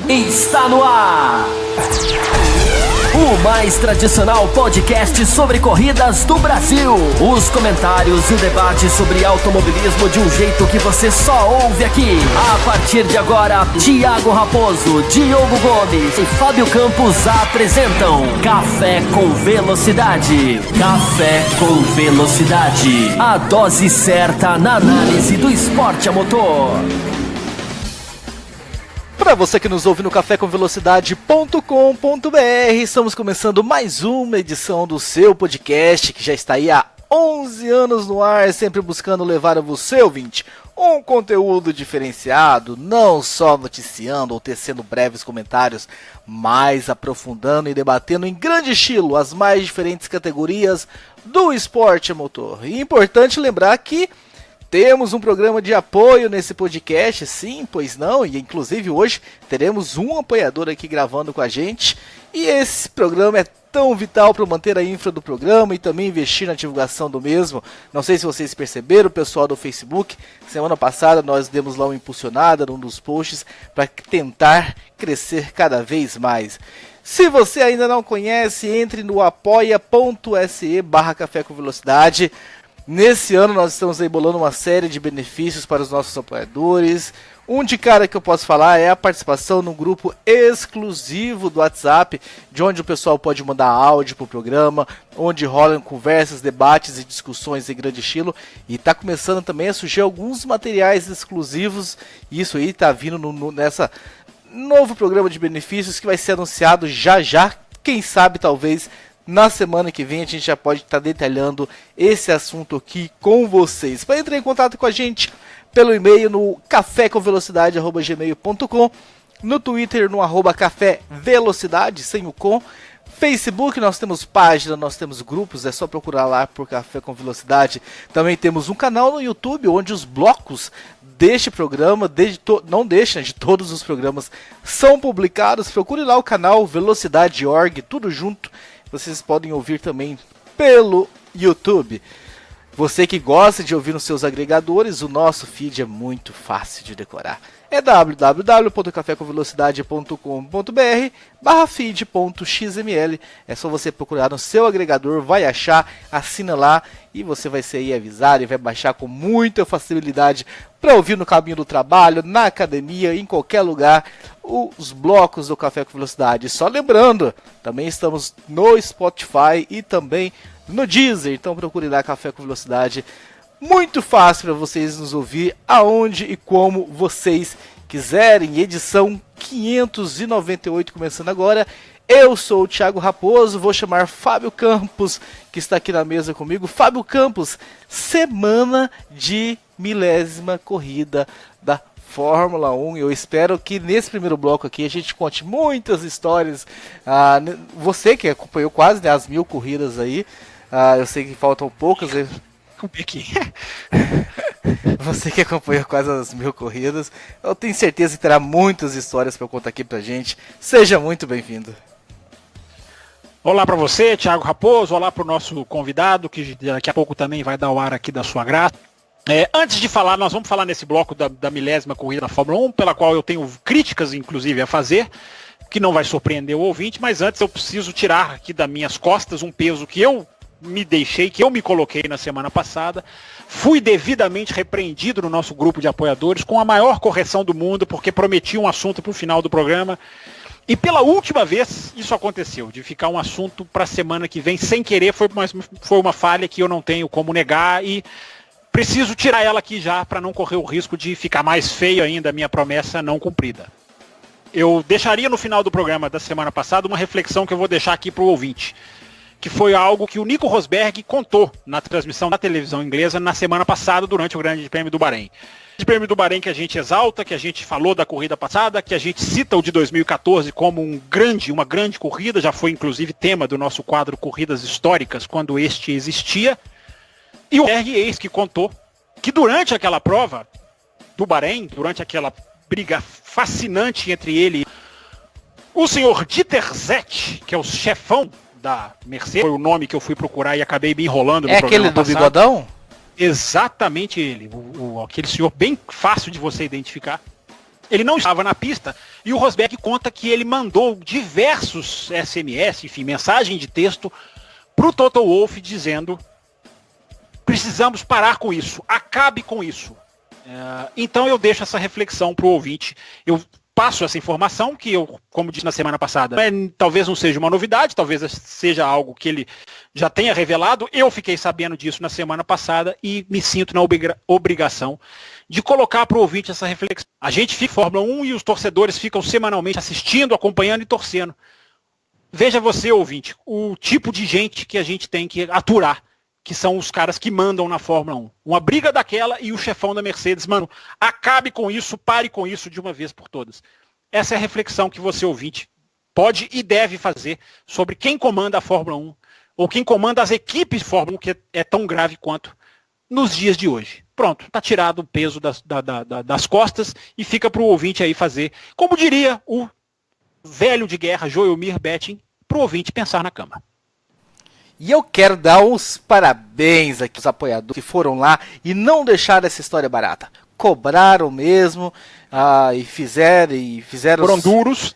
Está no ar! O mais tradicional podcast sobre corridas do Brasil. Os comentários e o debate sobre automobilismo de um jeito que você só ouve aqui. A partir de agora, Thiago Raposo, Diogo Gomes e Fábio Campos apresentam Café com Velocidade. Café com Velocidade. A dose certa na análise do esporte a motor. Para você que nos ouve no cafécomvelocidade.com.br, estamos começando mais uma edição do seu podcast, que já está aí há 11 anos no ar, sempre buscando levar a você, ouvinte, um conteúdo diferenciado, não só noticiando ou tecendo breves comentários, mas aprofundando e debatendo em grande estilo as mais diferentes categorias do esporte a motor. E é importante lembrar que temos um programa de apoio nesse podcast, sim, pois não, e inclusive hoje teremos um apoiador aqui gravando com a gente, e esse programa é tão vital para manter a infra do programa e também investir na divulgação do mesmo. Não sei se vocês perceberam, pessoal do Facebook, semana passada nós demos lá uma impulsionada num dos posts para tentar crescer cada vez mais. Se você ainda não conhece, entre no apoia.se/café com velocidade. Nesse ano nós estamos aí bolando uma série de benefícios para os nossos apoiadores. Um de cara que eu posso falar é a participação num grupo exclusivo do WhatsApp, de onde o pessoal pode mandar áudio para o programa, onde rolam conversas, debates e discussões em grande estilo. E está começando também a surgir alguns materiais exclusivos. Isso aí está vindo nessa novo programa de benefícios que vai ser anunciado já já. Quem sabe talvez na semana que vem a gente já pode estar detalhando esse assunto aqui com vocês. Para entrar em contato com a gente pelo e-mail no cafécomvelocidade@gmail.com, no Twitter no @cafévelocidade, sem o com, Facebook nós temos página, nós temos grupos, é só procurar lá por Café com Velocidade. Também temos um canal no YouTube onde os blocos deste programa, de todos os programas são publicados. Procure lá o canal Velocidade.org, tudo junto. Vocês podem ouvir também pelo YouTube. Você que gosta de ouvir nos seus agregadores, o nosso feed é muito fácil de decorar. É www.cafécomvelocidade.com.br/feed.xml. É só você procurar no seu agregador, vai achar, assina lá e você vai ser aí avisado e vai baixar com muita facilidade para ouvir no caminho do trabalho, na academia, em qualquer lugar, os blocos do Café com Velocidade. Só lembrando, também estamos no Spotify e também no Deezer, então procure lá Café com Velocidade. Muito fácil para vocês nos ouvir aonde e como vocês quiserem. Edição 598 começando agora. Eu sou o Thiago Raposo, vou chamar Fábio Campos, que está aqui na mesa comigo. Fábio Campos, semana de 1000ª corrida da Fórmula 1. Eu espero que nesse primeiro bloco aqui a gente conte muitas histórias. Você que acompanhou quase as 1000 corridas aí, eu sei que faltam poucas. Você que acompanhou quase as 1000 corridas, eu tenho certeza que terá muitas histórias para contar aqui pra gente. Seja muito bem-vindo. Olá para você, Thiago Raposo, olá para o nosso convidado, que daqui a pouco também vai dar o ar aqui da sua graça. Antes de falar, nós vamos falar nesse bloco da 1000ª corrida da Fórmula 1, pela qual eu tenho críticas, inclusive, a fazer, que não vai surpreender o ouvinte, mas antes eu preciso tirar aqui das minhas costas um peso que eu me coloquei na semana passada. Fui devidamente repreendido no nosso grupo de apoiadores com a maior correção do mundo, porque prometi um assunto para o final do programa. E pela última vez isso aconteceu, de ficar um assunto para a semana que vem sem querer. Foi uma falha que eu não tenho como negar e preciso tirar ela aqui já para não correr o risco de ficar mais feio ainda a minha promessa não cumprida. Eu deixaria no final do programa da semana passada uma reflexão que eu vou deixar aqui para o ouvinte, que foi algo que o Nico Rosberg contou na transmissão da televisão inglesa na semana passada durante o Grande Prêmio do Bahrein. O Grande Prêmio do Bahrein que a gente exalta, que a gente falou da corrida passada, que a gente cita o de 2014 como uma grande corrida, já foi inclusive tema do nosso quadro Corridas Históricas, quando este existia. E o Rosberg eis que contou que durante aquela prova do Bahrein, durante aquela briga fascinante entre ele e o senhor Dieter Zett, que é o chefão da Mercedes, foi o nome que eu fui procurar e acabei me enrolando no programa aquele do passado. bigodão? Exatamente ele, aquele senhor bem fácil de você identificar. Ele não estava na pista e o Rosberg conta que ele mandou diversos SMS, enfim, mensagem de texto, para o Toto Wolff dizendo: precisamos parar com isso, acabe com isso. Então eu deixo essa reflexão para o ouvinte. Eu passo essa informação que eu, como disse na semana passada, talvez não seja uma novidade, talvez seja algo que ele já tenha revelado. Eu fiquei sabendo disso na semana passada e me sinto na obrigação de colocar para o ouvinte essa reflexão. A gente fica em Fórmula 1 e os torcedores ficam semanalmente assistindo, acompanhando e torcendo. Veja você, ouvinte, o tipo de gente que a gente tem que aturar, que são os caras que mandam na Fórmula 1. Uma briga daquela e o chefão da Mercedes, mano, acabe com isso, pare com isso de uma vez por todas. Essa é a reflexão que você, ouvinte, pode e deve fazer sobre quem comanda a Fórmula 1, ou quem comanda as equipes de Fórmula 1, que é tão grave quanto nos dias de hoje. Pronto, tá tirado o peso das costas e fica para o ouvinte aí fazer, como diria o velho de guerra Joelmir Betting, para o ouvinte pensar na cama. E eu quero dar uns parabéns aqui aos apoiadores que foram lá e não deixaram essa história barata. Cobraram mesmo e fizeram... Foram duros.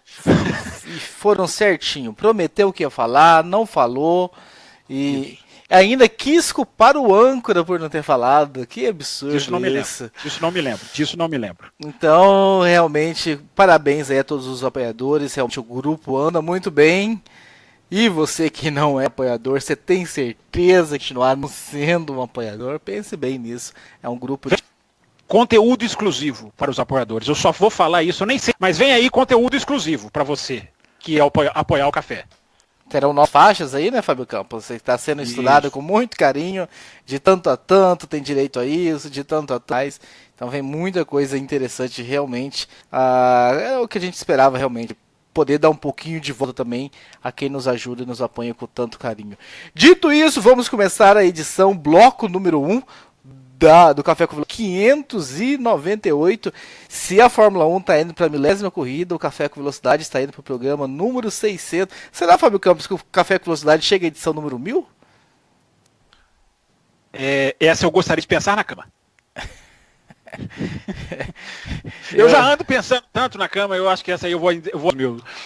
E foram certinho. Prometeu que ia falar, não falou. E ainda quis culpar o âncora por não ter falado. Que absurdo isso. Disso não me lembro. Então, realmente, parabéns aí a todos os apoiadores. Realmente o grupo anda muito bem. E você que não é apoiador, você tem certeza de continuar não sendo um apoiador? Pense bem nisso. É um grupo de conteúdo exclusivo para os apoiadores. Eu só vou falar isso, eu nem sei. Mas vem aí conteúdo exclusivo para você que é apoiar o café. Terão 9 faixas aí, né, Fábio Campos? Você está sendo estudado com muito carinho, de tanto a tanto, tem direito a isso, de tanto a tais. Então vem muita coisa interessante realmente. É o que a gente esperava realmente. Poder dar um pouquinho de volta também a quem nos ajuda e nos apoia com tanto carinho. Dito isso, vamos começar a edição bloco número 1 do Café com Velocidade 598. Se a Fórmula 1 está indo para a 1000ª corrida, o Café com Velocidade está indo para o programa número 600. Será, Fábio Campos, que o Café com Velocidade chega à edição número 1000? Essa eu gostaria de pensar na cama. Eu já ando pensando tanto na cama, eu acho que essa aí eu vou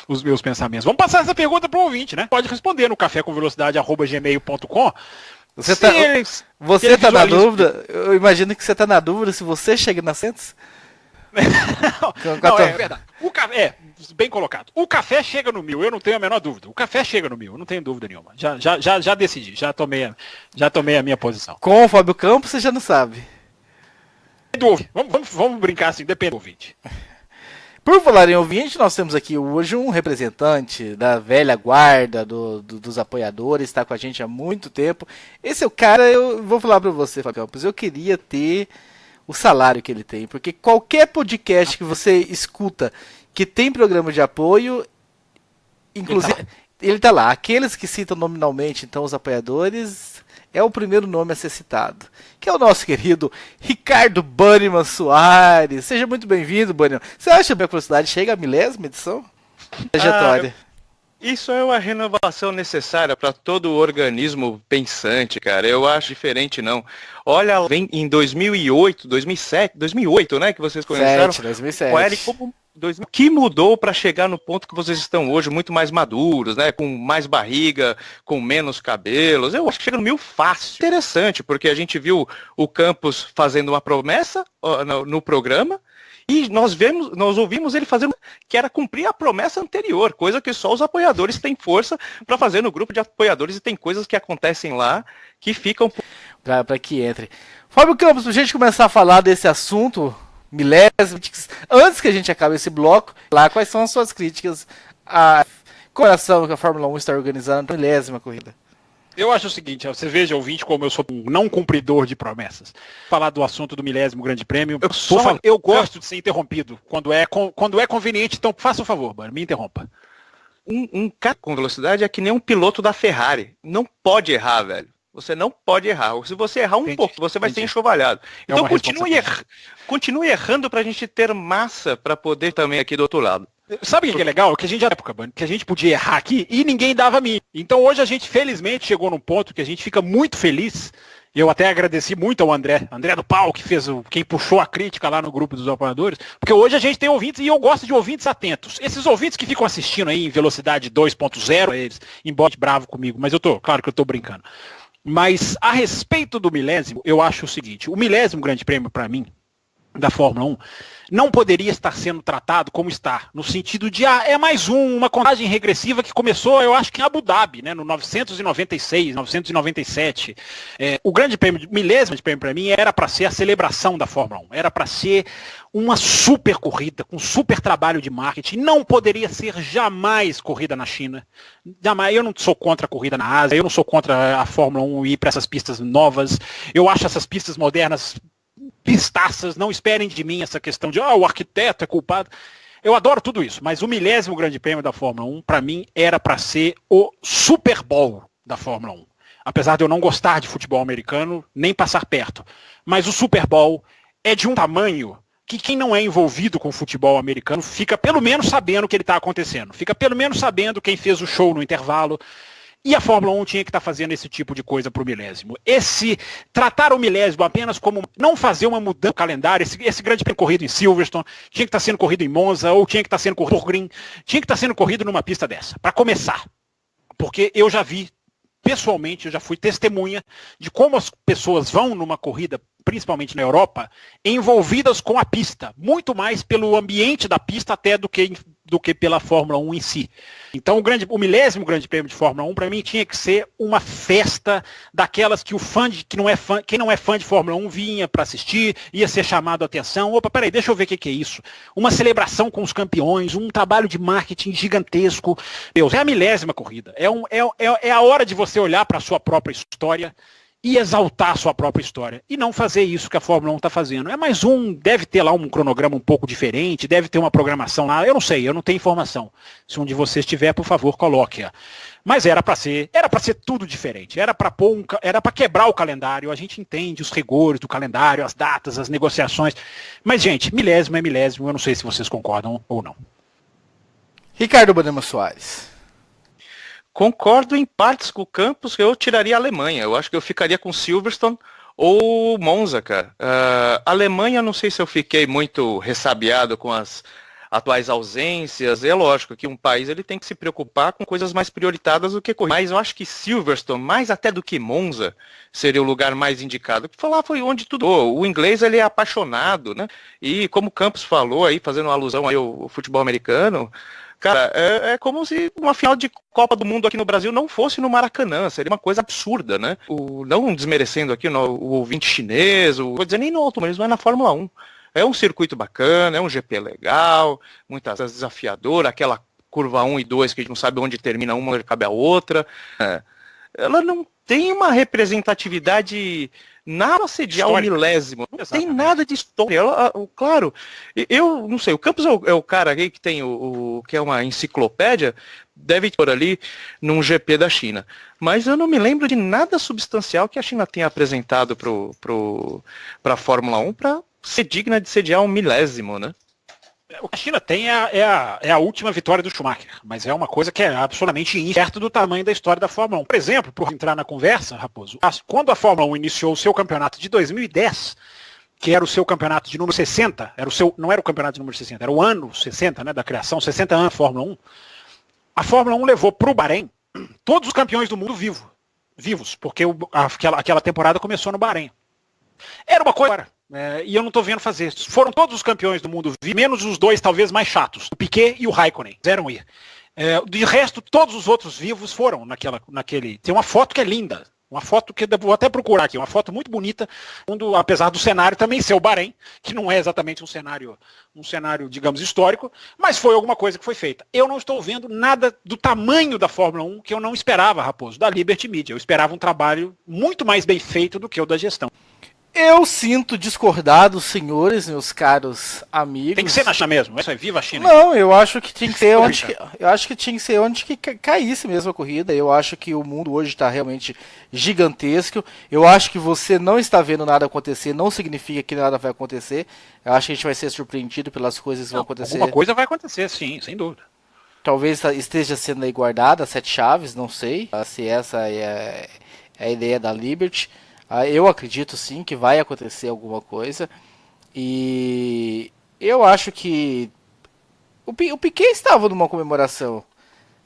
os meus pensamentos. Vamos passar essa pergunta para o ouvinte, né? Pode responder no cafécomvelocidade@gmail.com. Você tá na dúvida? Eu imagino que você tá na dúvida se você chega na 100. Não, é verdade. O café, bem colocado. O café chega no 1000, eu não tenho a menor dúvida. O café chega no 1000, eu não tenho dúvida nenhuma. Já decidi, já tomei a minha posição. Com o Fábio Campos você já não sabe. Vamos brincar assim, depende do ouvinte. Por falar em ouvinte, nós temos aqui hoje um representante da velha guarda dos apoiadores, está com a gente há muito tempo. Esse é o cara, eu vou falar para você, Fábio Campos, eu queria ter o salário que ele tem, porque qualquer podcast que você escuta que tem programa de apoio, inclusive, ele tá lá. Aqueles que citam nominalmente, então, os apoiadores, é o primeiro nome a ser citado, que é o nosso querido Ricardo Banniman Soares. Seja muito bem-vindo, Banniman. Você acha que a Velocidade chega à 1000ª edição? Trajetória. Isso é uma renovação necessária para todo o organismo pensante, cara. Eu acho diferente, não. Olha, vem em 2008, 2008, né, que vocês conheceram. 2007. O Eric, o que mudou para chegar no ponto que vocês estão hoje, muito mais maduros, né, com mais barriga, com menos cabelos? Eu acho que chega no 1000 fácil. Interessante, porque a gente viu o Campos fazendo uma promessa no programa, e nós ouvimos ele fazendo, que era cumprir a promessa anterior, coisa que só os apoiadores têm força para fazer no grupo de apoiadores, e tem coisas que acontecem lá que ficam... Para que entre. Fábio Campos, para a gente começar a falar desse assunto, antes que a gente acabe esse bloco, lá quais são as suas críticas à coração que a Fórmula 1 está organizando a 1000ª corrida? Eu acho o seguinte, você veja, ouvinte, como eu sou um não cumpridor de promessas. Falar do assunto do 1000º Grande Prêmio, eu gosto de ser interrompido quando é conveniente, então faça o favor, mano, me interrompa. Um cara com velocidade é que nem um piloto da Ferrari, não pode errar, velho. Você não pode errar. Se você errar um pouco, você vai ser enxovalhado. Então continue errando pra gente ter massa pra poder também aqui do outro lado. Sabe o que é legal? Que a gente já época, que a gente podia errar aqui e ninguém dava mim. Então hoje a gente felizmente chegou num ponto que a gente fica muito feliz Eu até agradeci muito ao André do Pau, que quem puxou a crítica lá no grupo dos apoiadores, porque hoje a gente tem ouvintes e eu gosto de ouvintes atentos. Esses ouvintes que ficam assistindo aí em velocidade 2.0, eles embora bravo comigo, mas claro que eu tô brincando. Mas a respeito do milésimo, eu acho o seguinte, o milésimo Grande Prêmio para mim, da Fórmula 1, não poderia estar sendo tratado como está, no sentido de, é mais uma contagem regressiva que começou, eu acho que em Abu Dhabi, né, no 996, 997. O Grande Prêmio, o milésimo Grande Prêmio para mim, era para ser a celebração da Fórmula 1, era para ser uma super corrida, com super trabalho de marketing, não poderia ser jamais corrida na China, jamais. Eu não sou contra a corrida na Ásia, eu não sou contra a Fórmula 1 ir para essas pistas novas, eu acho essas pistas modernas pistaças, não esperem de mim essa questão de o arquiteto é culpado. Eu adoro tudo isso, mas o milésimo Grande Prêmio da Fórmula 1, para mim, era para ser o Super Bowl da Fórmula 1. Apesar de eu não gostar de futebol americano, nem passar perto. Mas o Super Bowl é de um tamanho que quem não é envolvido com futebol americano fica pelo menos sabendo o que ele está acontecendo. Fica pelo menos sabendo quem fez o show no intervalo. E a Fórmula 1 tinha que estar fazendo esse tipo de coisa para o milésimo. Tratar o milésimo apenas como não fazer uma mudança no calendário, esse grande prêmio corrido em Silverstone, tinha que estar sendo corrido em Monza, ou tinha que estar sendo corrido por Green, tinha que estar sendo corrido numa pista dessa, para começar. Porque eu já vi, pessoalmente, eu já fui testemunha de como as pessoas vão numa corrida, principalmente na Europa, envolvidas com a pista, muito mais pelo ambiente da pista até do que pela Fórmula 1 em si. Então o milésimo Grande Prêmio de Fórmula 1 para mim tinha que ser uma festa daquelas que quem não é fã de Fórmula 1 vinha para assistir, ia ser chamado a atenção. Opa, peraí, deixa eu ver o que é isso. Uma celebração com os campeões, um trabalho de marketing gigantesco. Deus, é a milésima corrida. É a hora de você olhar para a sua própria história e exaltar a sua própria história. E não fazer isso que a Fórmula 1 está fazendo. É mais deve ter lá um cronograma um pouco diferente, deve ter uma programação lá, eu não sei, eu não tenho informação. Se um de vocês tiver, por favor, coloque-a. Mas era para ser tudo diferente, era para quebrar o calendário, a gente entende os rigores do calendário, as datas, as negociações. Mas, gente, milésimo é milésimo, eu não sei se vocês concordam ou não. Ricardo Banema Soares. Concordo em partes com o Campos, que eu tiraria a Alemanha. Eu acho que eu ficaria com Silverstone ou Monza, cara. Alemanha, não sei se eu fiquei muito ressabiado com as atuais ausências. É lógico que um país ele tem que se preocupar com coisas mais prioritadas do que corrida. Mas eu acho que Silverstone, mais até do que Monza, seria o lugar mais indicado. Falar foi onde tudo. O inglês ele é apaixonado, né? E como o Campos falou aí, fazendo uma alusão aí ao futebol americano, cara, é como se uma final de Copa do Mundo aqui no Brasil não fosse no Maracanã, seria uma coisa absurda, né? Não desmerecendo aqui o ouvinte chinês, vou dizer nem no automobilismo, mas na Fórmula 1. É um circuito bacana, é um GP legal, muitas vezes desafiador, aquela curva 1 e 2 que a gente não sabe onde termina uma, onde cabe a outra. Ela não tem uma representatividade nada a sediar o milésimo. Não tem nada de história. Claro, eu não sei, o Campos é o cara aí que tem que é uma enciclopédia, deve ter ali num GP da China. Mas eu não me lembro de nada substancial que a China tenha apresentado para a Fórmula 1 para ser digna de sediar um milésimo, né? O que a China tem é a última vitória do Schumacher, mas é uma coisa que é absolutamente incerta do tamanho da história da Fórmula 1. Por exemplo, por entrar na conversa, Raposo, quando a Fórmula 1 iniciou o seu campeonato de 2010, que era o seu campeonato de número 60, não era o campeonato de número 60, era o ano 60, né, da criação, 60 anos da Fórmula 1, a Fórmula 1 levou para o Bahrein todos os campeões do mundo vivos, porque aquela temporada começou no Bahrein. Era uma coisa... e eu não estou vendo fazer. Foram todos os campeões do mundo, menos os dois talvez mais chatos, o Piquet e o Raikkonen, fizeram ir. De resto, todos os outros vivos foram naquele... Tem uma foto que é linda, uma foto que eu vou até procurar aqui, uma foto muito bonita, apesar do cenário também ser o Bahrein, que não é exatamente um cenário, digamos, histórico, mas foi alguma coisa que foi feita. Eu não estou vendo nada do tamanho da Fórmula 1 que eu não esperava, Raposo, da Liberty Media. Eu esperava um trabalho muito mais bem feito do que o da gestão. Eu sinto discordar dos senhores, meus caros amigos. Tem que ser na China mesmo, isso é viva a China. Não, eu acho que tinha que ser onde que caísse mesmo a corrida. Eu acho que o mundo hoje está realmente gigantesco. Eu acho que você não está vendo nada acontecer, não significa que nada vai acontecer. Eu acho que a gente vai ser surpreendido pelas coisas que vão acontecer. Alguma coisa vai acontecer, sim, sem dúvida. Talvez esteja sendo aí guardada 7 chaves, não sei se essa é a ideia da Liberty. Eu acredito sim que vai acontecer alguma coisa. E eu acho que o Piquet estava numa comemoração.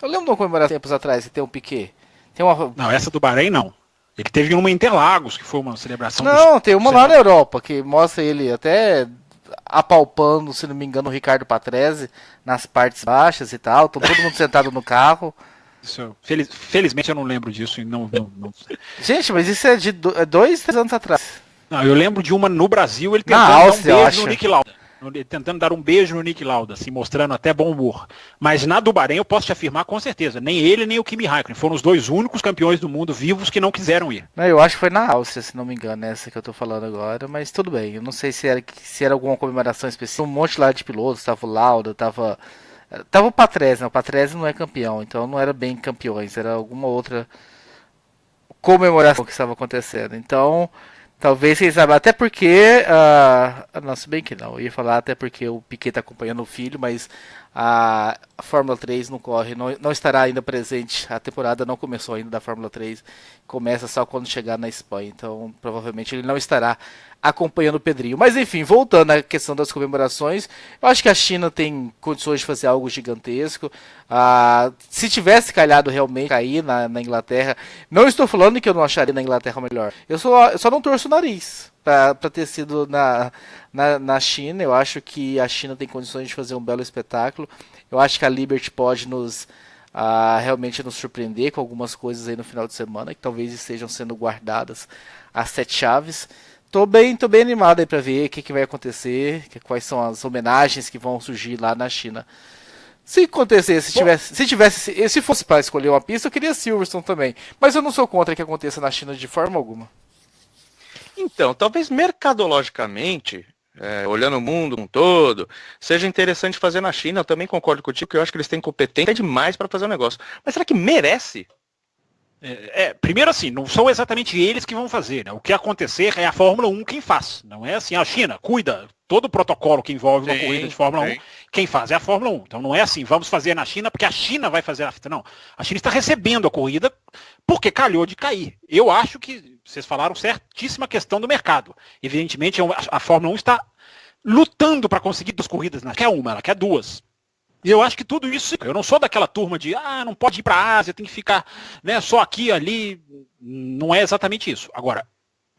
Eu lembro de uma comemoração tempos atrás que tem um Piquet. Não, essa do Bahrein não. Ele teve uma em Interlagos, que foi uma celebração. Não, tem uma lá na Europa, que mostra ele até apalpando, se não me engano, o Ricardo Patrese nas partes baixas e tal. Todo mundo sentado no carro. Isso, felizmente eu não lembro disso. Não. Gente, mas isso é de 2, 3 anos atrás. Não, eu lembro de uma no Brasil, ele Na tentando Áustria, dar um beijo no Niki Lauda. Tentando dar um beijo no Niki Lauda, assim, mostrando até bom humor. Mas na do Bahrein eu posso te afirmar com certeza, nem ele nem o Kimi Raikkonen foram os 2 únicos campeões do mundo vivos que não quiseram ir. Eu acho que foi na Áustria, se não me engano, essa que eu tô falando agora, mas tudo bem. Eu não sei se era alguma comemoração específica. Um monte lá de pilotos, tava o Lauda, tava o Patrese, né? O Patrese não é campeão, então não era bem campeões, era alguma outra comemoração que estava acontecendo. Então, talvez vocês saibam, até porque, não, se bem que não, eu ia falar até porque o Piquet está acompanhando o filho, mas a Fórmula 3 não corre, não estará ainda presente, a temporada não começou ainda da Fórmula 3, começa só quando chegar na Espanha, então provavelmente ele não estará acompanhando o Pedrinho. Mas enfim, voltando à questão das comemorações, eu acho que a China tem condições de fazer algo gigantesco. Se tivesse calhado realmente cair na Inglaterra, não estou falando que eu não acharia na Inglaterra melhor, eu só não torço o nariz para ter sido na China. Eu acho que a China tem condições de fazer um belo espetáculo. Eu acho que a Liberty pode realmente nos surpreender com algumas coisas aí no final de semana, que talvez estejam sendo guardadas às 7 chaves. Tô bem animado aí pra ver o que vai acontecer, quais são as homenagens que vão surgir lá na China. Se acontecer, se fosse para escolher uma pista, eu queria Silverstone também. Mas eu não sou contra que aconteça na China de forma alguma. Então, talvez mercadologicamente, olhando o mundo como um todo, seja interessante fazer na China. Eu também concordo contigo, que eu acho que eles têm competência demais para fazer o negócio. Mas será que merece? Primeiro assim, não são exatamente eles que vão fazer, né? O que acontecer é a Fórmula 1 quem faz. Não é assim, a China cuida, todo o protocolo que envolve uma corrida de Fórmula 1, quem faz é a Fórmula 1. Então não é assim, vamos fazer na China porque a China vai fazer a fita. Não, a China está recebendo a corrida porque calhou de cair. Eu acho que vocês falaram certíssima questão do mercado. Evidentemente a Fórmula 1 está lutando para conseguir 2 corridas, não quer uma, ela quer 2. E eu acho que tudo isso, eu não sou daquela turma de, não pode ir para a Ásia, tem que ficar, né, só aqui, ali, não é exatamente isso. Agora,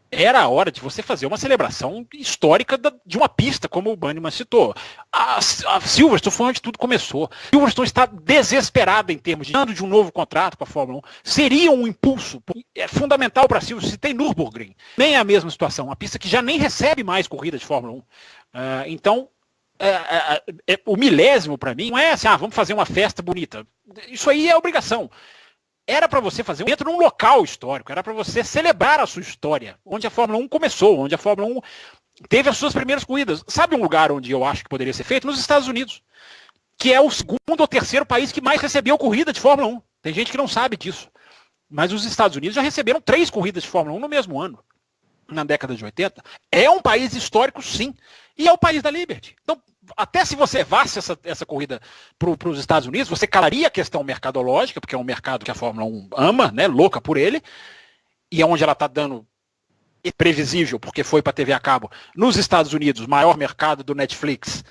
era a hora de você fazer uma celebração histórica de uma pista, como o Banniman citou. A Silverstone foi onde tudo começou. A Silverstone está desesperada em termos de um novo contrato com a Fórmula 1. Seria um impulso fundamental para a Silverstone se tem Nürburgring. Nem é a mesma situação, uma pista que já nem recebe mais corrida de Fórmula 1. Então, o milésimo para mim não é assim, vamos fazer uma festa bonita. Isso aí é obrigação. Era para você fazer um evento num local histórico, era para você celebrar a sua história, onde a Fórmula 1 começou, onde a Fórmula 1 teve as suas primeiras corridas. Sabe um lugar onde eu acho que poderia ser feito? Nos Estados Unidos, que é o 2º ou 3º país que mais recebeu corrida de Fórmula 1. Tem gente que não sabe disso. Mas os Estados Unidos já receberam 3 corridas de Fórmula 1 no mesmo ano, na década de 80. É um país histórico, sim. E é o país da Liberty. Então, até se você levasse essa corrida para os Estados Unidos, você calaria a questão mercadológica, porque é um mercado que a Fórmula 1 ama, né, louca por ele, e é onde ela está dando previsível, porque foi para a TV a cabo. Nos Estados Unidos, maior mercado do Netflix,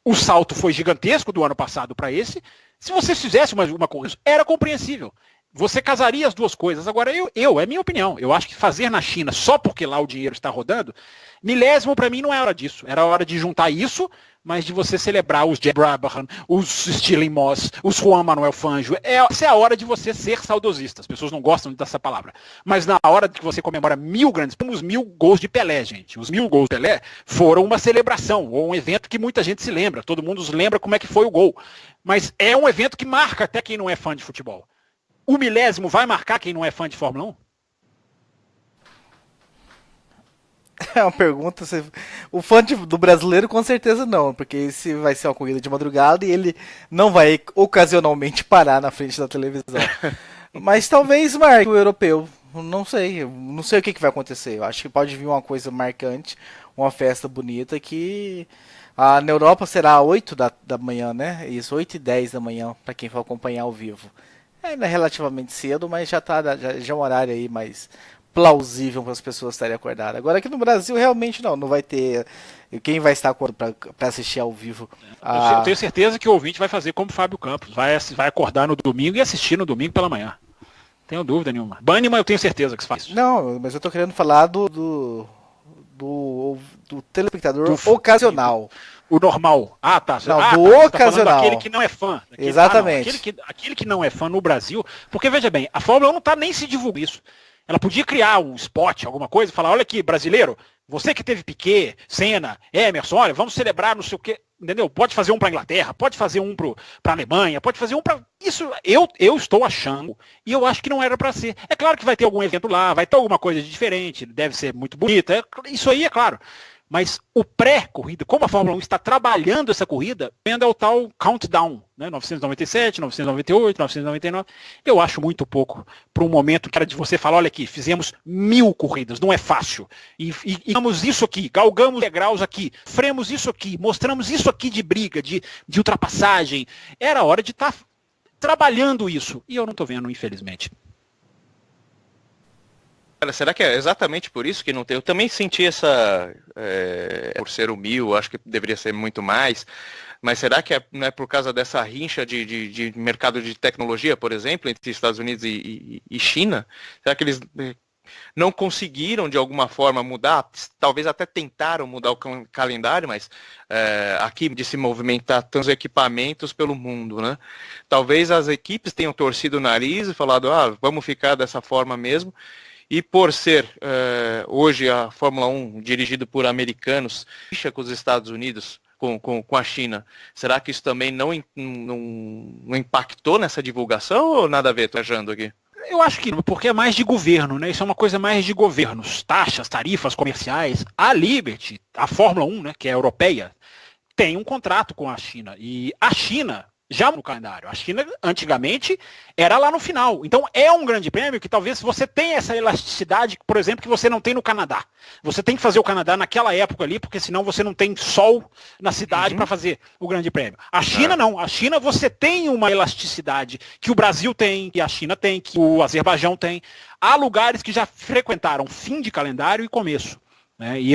o salto foi gigantesco do ano passado para esse. Se você fizesse uma corrida, era compreensível. Você casaria as 2 coisas. Agora, é minha opinião. Eu acho que fazer na China só porque lá o dinheiro está rodando, milésimo para mim não é hora disso. Era hora de juntar isso, mas de você celebrar os Jack Brabham, os Stirling Moss, os Juan Manuel Fangio. Essa é a hora de você ser saudosista. As pessoas não gostam dessa palavra. Mas na hora que você comemora 1000 grandes, como os 1000 gols de Pelé, gente. Os 1000 gols de Pelé foram uma celebração, ou um evento que muita gente se lembra. Todo mundo lembra como é que foi o gol. Mas é um evento que marca até quem não é fã de futebol. O milésimo vai marcar quem não é fã de Fórmula 1? É uma pergunta. O fã do brasileiro com certeza não, porque esse vai ser uma corrida de madrugada e ele não vai ocasionalmente parar na frente da televisão. Mas talvez marque o europeu. Não sei o que vai acontecer. Eu acho que pode vir uma coisa marcante, uma festa bonita que na Europa será 8 da manhã, né? Isso, 8h10 da manhã, para quem for acompanhar ao vivo. Ainda é relativamente cedo, mas já é um horário aí mais plausível para as pessoas estarem acordadas. Agora aqui no Brasil realmente não vai ter quem vai estar acordado para assistir ao vivo. Eu tenho certeza que o ouvinte vai fazer como o Fábio Campos, vai acordar no domingo e assistir no domingo pela manhã. Tenho dúvida nenhuma. Banniman eu tenho certeza que se faz isso. Não, mas eu tô querendo falar do telespectador ocasional. O normal. Ah, tá. Do ocasional. Tá aquele que não é fã. Exatamente. Aquele que não é fã no Brasil, porque veja bem, a Fórmula 1 não tá nem se divulgando isso. Ela podia criar um spot, alguma coisa, e falar, olha aqui, brasileiro, você que teve Piquet, Senna, Emerson, olha, vamos celebrar não sei o quê, entendeu? Pode fazer um para Inglaterra, pode fazer um para Alemanha, pode fazer um para... Isso eu estou achando, e eu acho que não era para ser. É claro que vai ter algum evento lá, vai ter alguma coisa de diferente, deve ser muito bonita, isso aí é claro. Mas o pré-corrida, como a Fórmula 1 está trabalhando essa corrida, vendo é o tal countdown, né? 997, 998, 999. Eu acho muito pouco para um momento que era de você falar, olha aqui, fizemos 1000 corridas, não é fácil. E fizemos isso aqui, galgamos degraus aqui, fremos isso aqui, mostramos isso aqui de briga, de ultrapassagem. Era hora de estar trabalhando isso. E eu não estou vendo, infelizmente. Será que é exatamente por isso que não tem? Eu também senti essa, por ser o 1000, acho que deveria ser muito mais, mas será que não é por causa dessa rincha de mercado de tecnologia, por exemplo, entre Estados Unidos e China? Será que eles não conseguiram de alguma forma mudar? Talvez até tentaram mudar o calendário, mas aqui de se movimentar tantos equipamentos pelo mundo, né? Talvez as equipes tenham torcido o nariz e falado, vamos ficar dessa forma mesmo. E por ser hoje a Fórmula 1 dirigida por americanos, com os Estados Unidos, com a China, será que isso também não impactou nessa divulgação ou nada a ver? Estou achando aqui. Eu acho que porque é mais de governo, né? Isso é uma coisa mais de governos, taxas, tarifas comerciais. A Liberty, a Fórmula 1, né, que é europeia, tem um contrato com a China. E a China... já no calendário. A China, antigamente, era lá no final. Então, é um grande prêmio que talvez você tenha essa elasticidade, por exemplo, que você não tem no Canadá. Você tem que fazer o Canadá naquela época ali, porque senão você não tem sol na cidade para fazer o grande prêmio. A China, não. A China, você tem uma elasticidade que o Brasil tem, que a China tem, que o Azerbaijão tem. Há lugares que já frequentaram fim de calendário e começo, né? E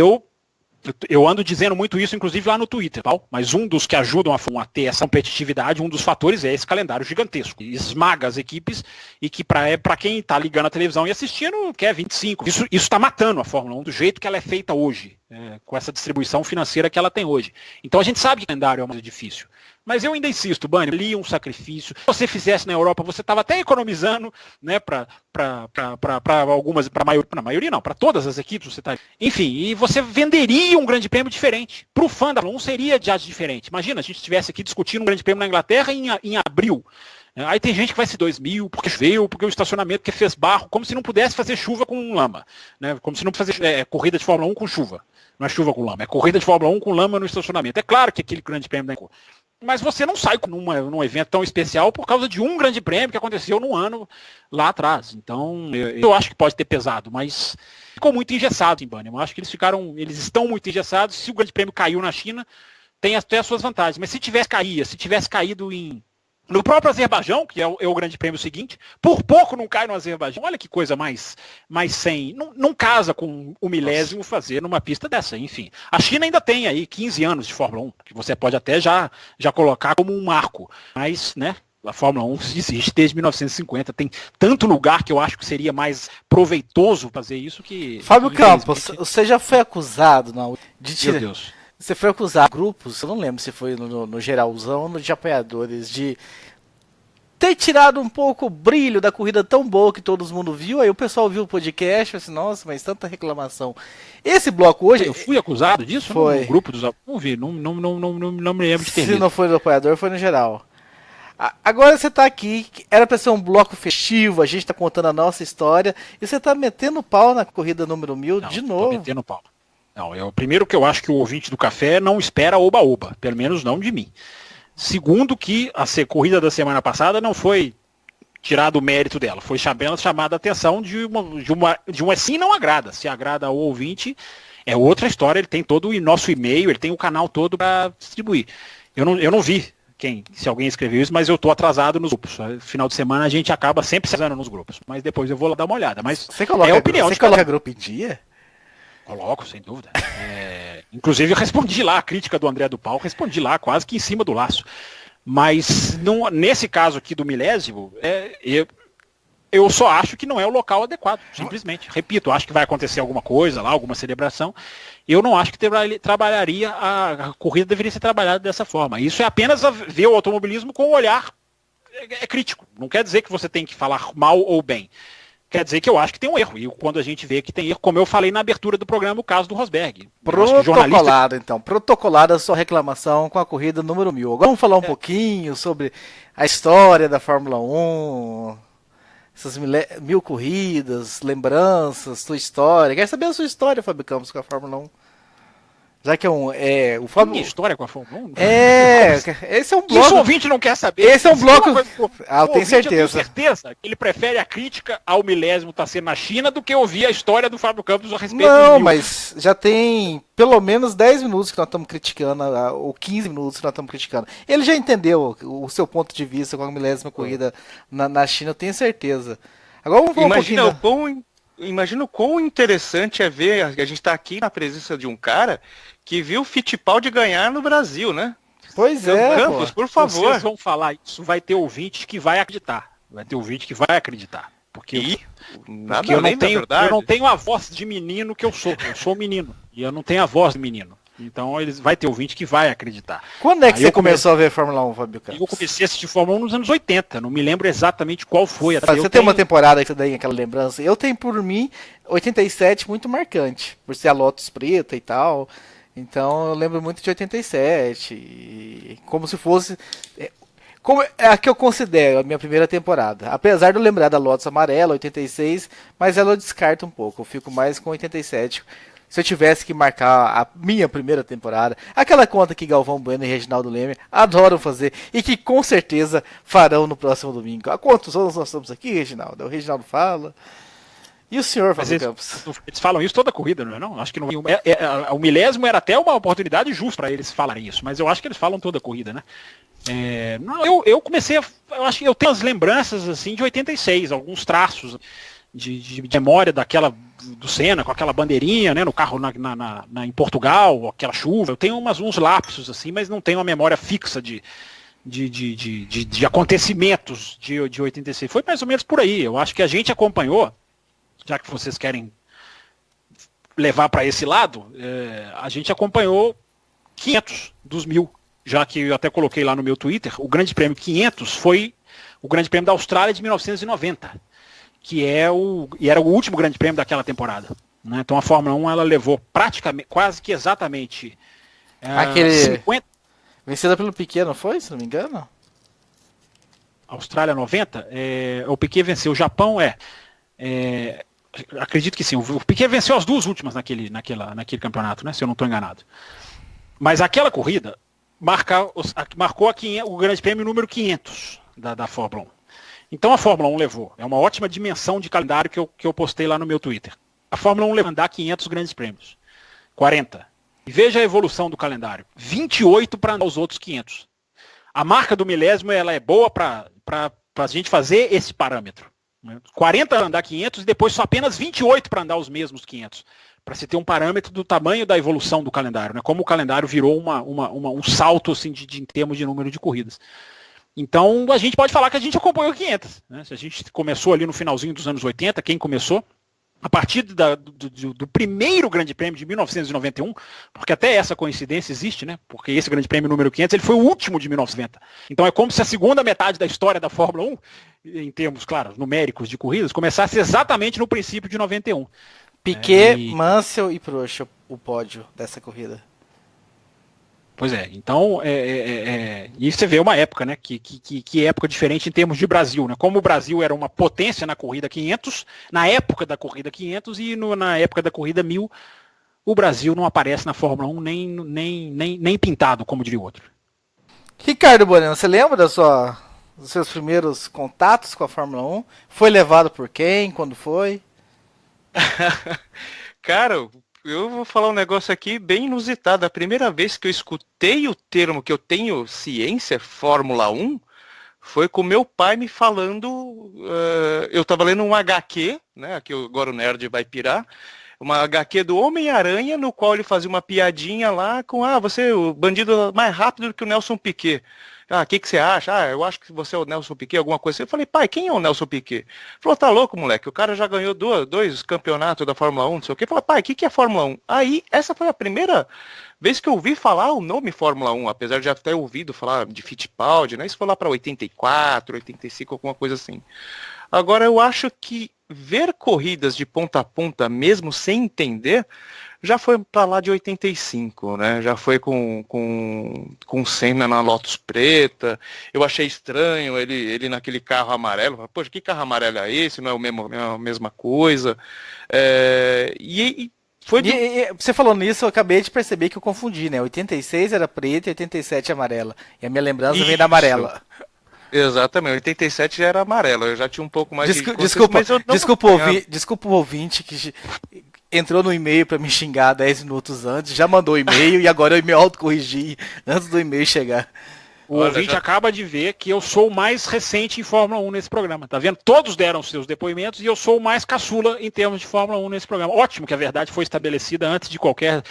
eu ando dizendo muito isso, inclusive lá no Twitter, tal. Mas um dos que ajudam a ter essa competitividade, um dos fatores é esse calendário gigantesco. Esmaga as equipes e que para quem está ligando a televisão e assistindo, quer 25. Isso está matando a Fórmula 1 do jeito que ela é feita hoje, com essa distribuição financeira que ela tem hoje. Então a gente sabe que o calendário é mais difícil. Mas eu ainda insisto, Bani, ali um sacrifício. Se você fizesse na Europa, você estava até economizando, né, para algumas, para maioria não, para todas as equipes você tá. Enfim, e você venderia um grande prêmio diferente. Para o fã da Fórmula 1 seria já diferente. Imagina, a gente estivesse aqui discutindo um grande prêmio na Inglaterra em abril. Aí tem gente que vai ser 2000, porque choveu, porque o estacionamento que fez barro, como se não pudesse fazer chuva com lama, né? Como se não pudesse fazer corrida de Fórmula 1 com chuva. Não é chuva com lama, é corrida de Fórmula 1 com lama no estacionamento. É claro que aquele grande prêmio da mas você não sai num evento tão especial por causa de um grande prêmio que aconteceu num ano lá atrás. Então, eu acho que pode ter pesado, mas ficou muito engessado em Banniman. Eu acho que eles estão muito engessados. Se o grande prêmio caiu na China, tem até as suas vantagens. Mas se tivesse caído no próprio Azerbaijão, que é o grande prêmio seguinte, por pouco não cai no Azerbaijão. Olha que coisa mais sem... Não casa com o milésimo fazer numa pista dessa, enfim. A China ainda tem aí 15 anos de Fórmula 1, que você pode até já colocar como um marco. Mas, né, a Fórmula 1 existe desde 1950. Tem tanto lugar que eu acho que seria mais proveitoso fazer isso que... Fábio Campos, você já foi acusado de tirar... Meu Deus. Você foi acusar grupos, eu não lembro se foi no geralzão ou no de apoiadores, de ter tirado um pouco o brilho da corrida tão boa que todo mundo viu. Aí o pessoal viu o podcast e falou assim, nossa, mas tanta reclamação. Esse bloco hoje... Eu fui acusado disso? Foi. No grupo dos... Não vi, não me lembro de ter Se não foi no apoiador, foi no geral. Agora você tá aqui, era pra ser um bloco festivo, a gente tá contando a nossa história, e você tá metendo pau na corrida número 1000 de novo. Tô metendo pau. Não, primeiro que eu acho que o ouvinte do café não espera oba-oba, pelo menos não de mim. Segundo que a corrida da semana passada não foi tirado o mérito dela, foi chamada a atenção de uma assim não agrada. Se agrada ao ouvinte, é outra história, ele tem todo o nosso e-mail, ele tem o canal todo para distribuir. Eu não vi se alguém escreveu isso, mas eu tô atrasado nos grupos. Final de semana a gente acaba sempre se atrasando nos grupos, mas depois eu vou lá dar uma olhada. Mas você coloca, é a opinião. Você coloca grupo em dia? Coloco, sem dúvida. Inclusive eu respondi lá a crítica do André do Pau, respondi lá quase que em cima do laço. Mas nesse caso aqui do milésimo, eu só acho que não é o local adequado, simplesmente. Repito, acho que vai acontecer alguma coisa lá, alguma celebração. Eu não acho que trabalharia, a corrida deveria ser trabalhada dessa forma. Isso é apenas ver o automobilismo com um olhar crítico. Não quer dizer que você tem que falar mal ou bem. Quer dizer que eu acho que tem um erro. E quando a gente vê que tem erro, como eu falei na abertura do programa, o caso do Rosberg. Protocolado, então. Protocolada a sua reclamação com a corrida número 1000. Agora vamos falar um pouquinho sobre a história da Fórmula 1, essas 1000 corridas, lembranças, sua história. Quer saber a sua história, Fábio Campos, com a Fórmula 1? Já que o Fábio... Minha história com a Fórmula 1? Esse é um bloco... Se o ouvinte não quer saber... Esse é um bloco... Eu tenho certeza que ele prefere a crítica ao milésimo estar sendo na China do que ouvir a história do Fábio Campos a respeito do Não, mas já tem pelo menos 10 minutos que nós estamos criticando, ou 15 minutos que nós estamos criticando. Ele já entendeu o seu ponto de vista com a milésima corrida na China, eu tenho certeza. Agora vamos falar Imagina o quão interessante é ver, a gente está aqui na presença de um cara que viu o Fittipaldi ganhar no Brasil, né? Pois Campos, por favor. Vocês vão falar isso, vai ter ouvinte que vai acreditar. Vai ter ouvinte que vai acreditar. Porque eu não tenho a voz de menino que eu sou menino. E eu não tenho a voz de menino. Então vai ter ouvinte que vai acreditar. Quando é que você começou a ver Fórmula 1, Fábio Campos? Eu comecei a assistir Fórmula 1 nos anos 80, não me lembro exatamente qual foi. Você tem uma temporada que tem aquela lembrança? Eu tenho por mim 87 muito marcante, por ser a Lotus preta e tal. Então eu lembro muito de 87, como se fosse... Como é a que eu considero a minha primeira temporada. Apesar de eu lembrar da Lotus amarela, 86, mas ela eu descarto um pouco, eu fico mais com 87. Se eu tivesse que marcar a minha primeira temporada, aquela conta que Galvão Bueno e Reginaldo Leme adoram fazer e que com certeza farão no próximo domingo. Há quantos anos nós estamos aqui, Reginaldo? O Reginaldo fala. E o senhor, Fábio Campos? Eles falam isso toda a corrida, não é? Não? Acho que não. O milésimo era até uma oportunidade justa para eles falarem isso, mas eu acho que eles falam toda a corrida, né? Eu comecei eu acho que eu tenho as lembranças assim de 86, alguns traços de memória do Senna com aquela bandeirinha, né, no carro em Portugal, aquela chuva. Eu tenho uns lapsos assim, mas não tenho uma memória fixa de acontecimentos de 86. Foi mais ou menos por aí. Eu acho que a gente acompanhou, já que vocês querem levar para esse lado, a gente acompanhou 500 dos 1000, já que eu até coloquei lá no meu Twitter. O Grande Prêmio 500 foi o Grande Prêmio da Austrália de 1990. Que era o último grande prêmio daquela temporada. Né? Então a Fórmula 1 ela levou praticamente, quase que exatamente 50... Vencida pelo Piquet, não foi? Se não me engano. Austrália 90? O Piquet venceu. O Japão acredito que sim. O Piquet venceu as duas últimas naquele campeonato, né? Se eu não estou enganado. Mas aquela corrida marcou o grande prêmio número 500 da Fórmula 1. Então a Fórmula 1 levou, é uma ótima dimensão de calendário que eu postei lá no meu Twitter. A Fórmula 1 levou andar 500 grandes prêmios, 40. E veja a evolução do calendário, 28 para andar os outros 500. A marca do milésimo ela é boa para a gente fazer esse parâmetro. 40 para andar 500 e depois só apenas 28 para andar os mesmos 500. Para se ter um parâmetro do tamanho da evolução do calendário, né? Como o calendário virou um salto assim, em termos de número de corridas. Então, a gente pode falar que a gente acompanhou 500. Né? Se a gente começou ali no finalzinho dos anos 80, quem começou, a partir do primeiro Grande Prêmio de 1991, porque até essa coincidência existe, né? Porque esse Grande Prêmio número 500 ele foi o último de 1990. Então é como se a segunda metade da história da Fórmula 1, em termos, claro, numéricos de corridas, começasse exatamente no princípio de 91. Piquet, Mansell e Prost, o pódio dessa corrida. Pois é, então, e você vê uma época, né, que época diferente em termos de Brasil, né, como o Brasil era uma potência na corrida 500, na época da corrida 500 e na época da corrida 1000, o Brasil não aparece na Fórmula 1 nem pintado, como diria o outro. Ricardo Bueno, você lembra dos seus primeiros contatos com a Fórmula 1? Foi levado por quem? Quando foi? Cara, Eu vou falar um negócio aqui bem inusitado. A primeira vez que eu escutei o termo que eu tenho ciência, Fórmula 1, foi com meu pai me falando. Eu tava lendo um HQ, né? Que agora o nerd vai pirar. Uma HQ do Homem-Aranha, no qual ele fazia uma piadinha lá com, você é o bandido mais rápido que o Nelson Piquet. O que você acha? Eu acho que você é o Nelson Piquet, alguma coisa assim. Eu falei, pai, quem é o Nelson Piquet? Ele falou, tá louco, moleque, o cara já ganhou dois campeonatos da Fórmula 1, não sei o quê. Eu falei, pai, o que é Fórmula 1? Aí, essa foi a primeira vez que eu ouvi falar o nome Fórmula 1, apesar de já ter ouvido falar de Fittipaldi, né? Isso foi lá para 84, 85, alguma coisa assim. Agora, eu acho que ver corridas de ponta a ponta, mesmo sem entender, já foi para lá de 85, né? Já foi com Senna na Lotus preta. Eu achei estranho ele naquele carro amarelo. Poxa, que carro amarelo é esse? Não é a mesma coisa. Você falou nisso, eu acabei de perceber que eu confundi, né? 86 era preta e 87 amarela. E a minha lembrança vem da amarela. Exatamente, 87 já era amarelo, eu já tinha um pouco mais de desculpa o ouvinte que entrou no e-mail para me xingar 10 minutos antes, já mandou o e-mail e agora eu me autocorrigi antes do e-mail chegar. O ouvinte acaba de ver que eu sou o mais recente em Fórmula 1 nesse programa, tá vendo? Todos deram seus depoimentos e eu sou o mais caçula em termos de Fórmula 1 nesse programa. Ótimo que a verdade foi estabelecida antes de qualquer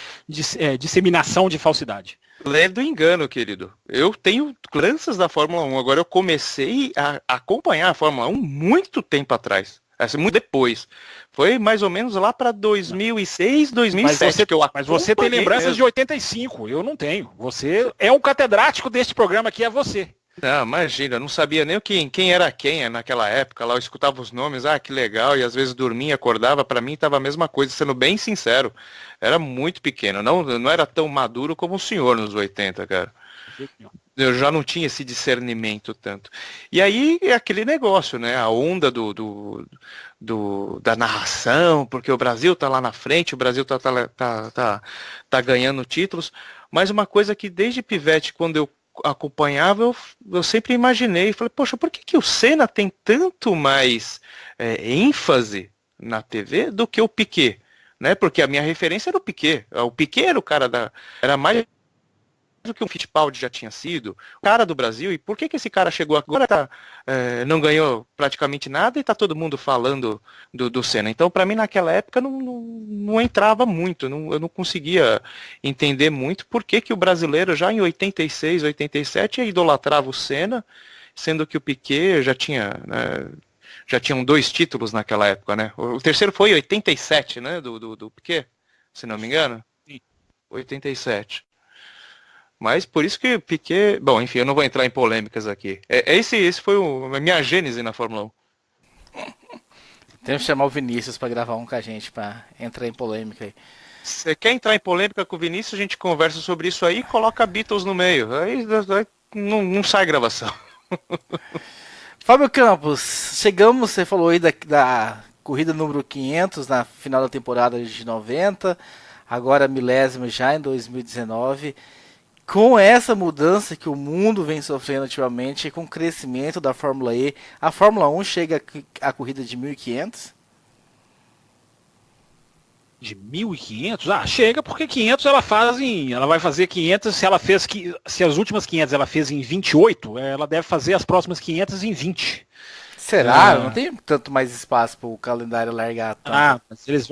disseminação de falsidade. Lê do engano, querido. Eu tenho lembranças da Fórmula 1. Agora eu comecei a acompanhar a Fórmula 1 muito tempo atrás. Muito depois. Foi mais ou menos lá para 2006, 2007. Mas você tem lembranças de 85. Eu não tenho. Você é um catedrático deste programa que é você. Não, imagina, eu não sabia nem quem era quem naquela época. Lá eu escutava os nomes, que legal, e às vezes dormia, acordava, para mim estava a mesma coisa, sendo bem sincero. Era muito pequeno, não era tão maduro como o senhor nos 80, cara. Eu já não tinha esse discernimento tanto. E aí é aquele negócio, né? A onda da narração, porque o Brasil tá lá na frente, o Brasil tá ganhando títulos. Mas uma coisa que desde pivete, quando eu acompanhava, eu sempre imaginei, falei, poxa, por que o Senna tem tanto mais ênfase na TV do que o Piquet? Né? Porque a minha referência era o Piquet. O Piquet era o cara era mais do que o Fittipaldi já tinha sido, o cara do Brasil, e por que esse cara chegou agora, não ganhou praticamente nada e tá todo mundo falando do Senna. Então, para mim, naquela época, não entrava muito, eu não conseguia entender muito por que o brasileiro, já em 86, 87, idolatrava o Senna, sendo que o Piquet já tinha... já tinham 2 títulos naquela época, né? O terceiro foi em 87, né, do Piquet, se não me engano. Sim. 87. Mas por isso que Piquet... Bom, enfim, eu não vou entrar em polêmicas aqui. Esse foi a minha gênese na Fórmula 1. Temos que chamar o Vinícius para gravar um com a gente, para entrar em polêmica aí. Você quer entrar em polêmica com o Vinícius, a gente conversa sobre isso aí e coloca Beatles no meio. Aí não sai gravação. Fábio Campos, chegamos, você falou aí da corrida número 500 na final da temporada de 90, agora milésimo já em 2019. Com essa mudança que o mundo vem sofrendo ultimamente, com o crescimento da Fórmula E, a Fórmula 1 chega à corrida de 1.500? De 1.500? Chega, porque 500 ela vai fazer 500, se as últimas 500 ela fez em 28, ela deve fazer as próximas 500 em 20. Será? Não tem tanto mais espaço para o calendário largar tanto. Mas eles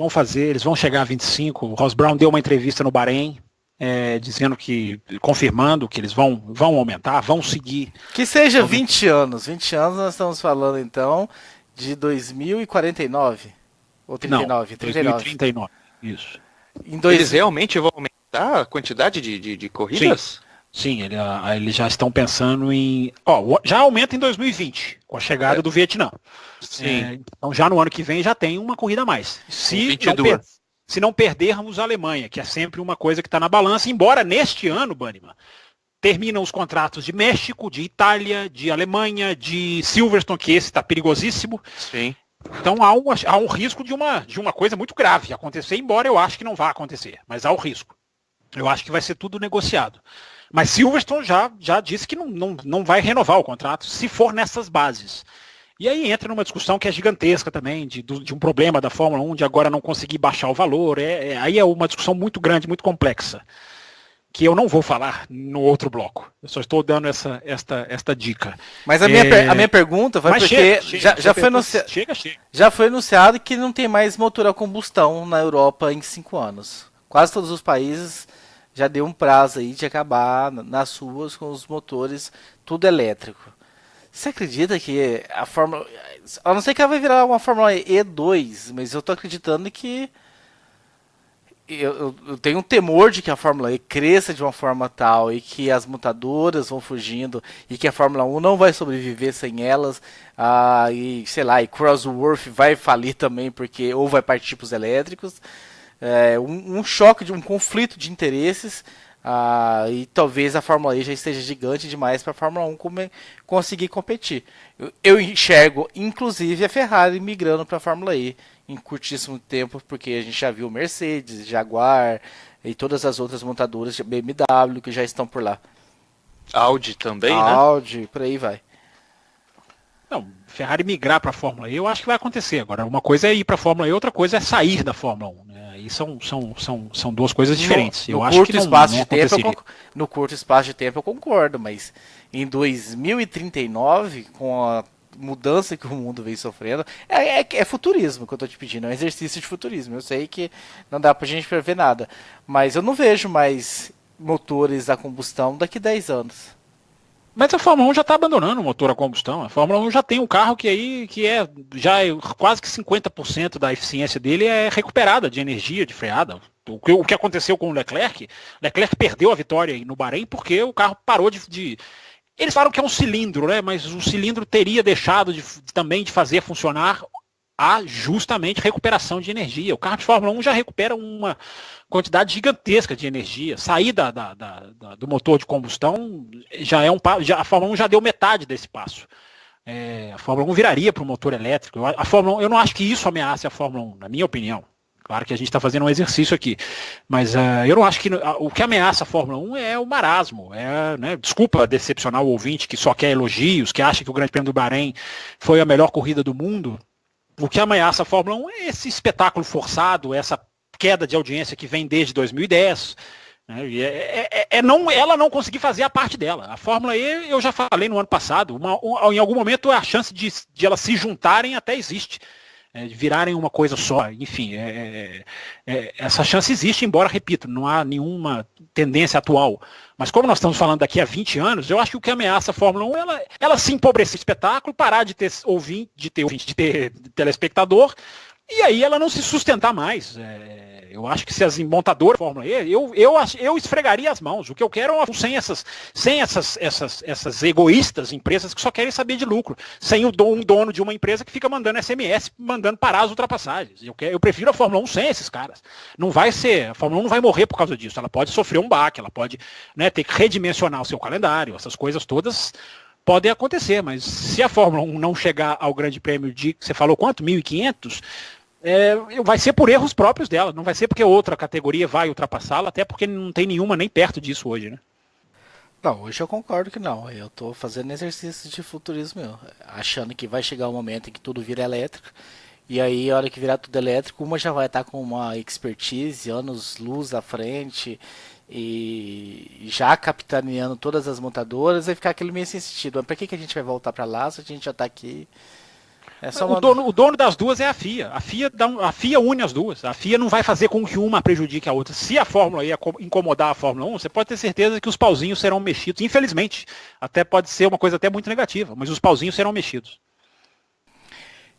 vão chegar a 25. O Ross Brown deu uma entrevista no Bahrein, confirmando que eles vão aumentar, vão seguir. Que seja 20 anos. 20 anos nós estamos falando então de 2049. Ou 39? Não, 2039, isso. Eles realmente vão aumentar a quantidade de corridas? Sim, eles já estão pensando em... já aumenta em 2020, com a chegada do Vietnã. Sim. Então já no ano que vem já tem uma corrida a mais. Se não perdermos a Alemanha, que é sempre uma coisa que está na balança, embora neste ano, Banniman, terminam os contratos de México, de Itália, de Alemanha, de Silverstone, que esse está perigosíssimo. Sim. Então há um risco de uma coisa muito grave acontecer, embora eu acho que não vá acontecer, mas há o risco. Eu acho que vai ser tudo negociado. Mas Silverstone já disse que não vai renovar o contrato se for nessas bases. E aí entra numa discussão que é gigantesca também, de um problema da Fórmula 1, de agora não conseguir baixar o valor. Aí é uma discussão muito grande, muito complexa, que eu não vou falar no outro bloco. Eu só estou dando esta dica. Mas a minha pergunta vai porque já foi anunciado que não tem mais motor a combustão na Europa em 5 anos. Quase todos os países já deu um prazo aí de acabar nas ruas com os motores tudo elétrico. Você acredita que a Fórmula... A não ser que ela vai virar uma Fórmula E2, mas eu tô acreditando que... Eu tenho um temor de que a Fórmula E cresça de uma forma tal e que as montadoras vão fugindo e que a Fórmula 1 não vai sobreviver sem elas. E sei lá, e Cosworth vai falir também porque ou vai partir para os elétricos. Um choque, de um conflito de interesses. E talvez a Fórmula E já esteja gigante demais para a Fórmula 1 conseguir competir. Eu enxergo, inclusive, a Ferrari migrando para a Fórmula E em curtíssimo tempo, porque a gente já viu Mercedes, Jaguar e todas as outras montadoras de BMW que já estão por lá. Audi também, Audi, por aí vai. Não, Ferrari migrar para a Fórmula E, eu acho que vai acontecer. Agora, uma coisa é ir para a Fórmula E, outra coisa é sair da Fórmula 1. Né? E são duas coisas diferentes. No curto espaço de tempo eu concordo, mas em 2039, com a mudança que o mundo vem sofrendo, é futurismo que eu tô te pedindo, é um exercício de futurismo. Eu sei que não dá pra gente prever nada, mas eu não vejo mais motores a combustão daqui a 10 anos. Mas a Fórmula 1 já está abandonando o motor a combustão. A Fórmula 1 já tem um carro já é quase que 50% da eficiência dele é recuperada de energia, de freada. O que aconteceu com o Leclerc perdeu a vitória no Bahrein porque o carro parou de... Eles falam que é um cilindro, né? Mas o cilindro teria deixado também de fazer funcionar a justamente recuperação de energia. O carro de Fórmula 1 já recupera uma quantidade gigantesca de energia. Sair do motor de combustão já é a Fórmula 1 já deu metade desse passo. A Fórmula 1 viraria para o motor elétrico. A Fórmula 1, eu não acho que isso ameace a Fórmula 1, na minha opinião. Claro que a gente está fazendo um exercício aqui, mas eu não acho que o que ameaça a Fórmula 1 é o marasmo. Desculpa decepcionar o ouvinte que só quer elogios, que acha que o Grande Prêmio do Bahrein foi a melhor corrida do mundo. O que ameaça a Fórmula 1 é esse espetáculo forçado, essa queda de audiência que vem desde 2010. Né? Ela não conseguir fazer a parte dela. A Fórmula E, eu já falei no ano passado, em algum momento a chance de elas se juntarem até existe. De virarem uma coisa só, enfim, essa chance existe, embora, repito, não há nenhuma tendência atual. Mas como nós estamos falando daqui a 20 anos, eu acho que o que ameaça a Fórmula 1 ela se empobrecer o espetáculo, parar de ter ouvinte, de ter telespectador, e aí ela não se sustentar mais. Eu acho que se as montadoras da Fórmula E, eu esfregaria as mãos. O que eu quero é sem essas egoístas empresas que só querem saber de lucro. Sem um dono de uma empresa que fica mandando SMS, mandando parar as ultrapassagens. Eu prefiro a Fórmula 1 sem esses caras. A Fórmula 1 não vai morrer por causa disso. Ela pode sofrer um baque, ela pode, né, ter que redimensionar o seu calendário. Essas coisas todas podem acontecer, mas se a Fórmula 1 não chegar ao Grande Prêmio de, você falou quanto? 1.500? Vai ser por erros próprios dela, não vai ser porque outra categoria vai ultrapassá-la, até porque não tem nenhuma nem perto disso hoje, né? Não, hoje eu concordo que não. Eu tô fazendo exercício de futurismo, achando que vai chegar um momento em que tudo vira elétrico, e aí a hora que virar tudo elétrico, uma já vai estar com uma expertise, anos-luz à frente, e já capitaneando todas as montadoras, vai ficar aquele meio sem sentido. Mas pra que a gente vai voltar pra lá se a gente já tá aqui? O dono das duas é a FIA. A FIA une as duas. A FIA não vai fazer com que uma prejudique a outra. Se a Fórmula E incomodar a Fórmula 1, você pode ter certeza que os pauzinhos serão mexidos. Infelizmente, até pode ser uma coisa até muito negativa, mas os pauzinhos serão mexidos.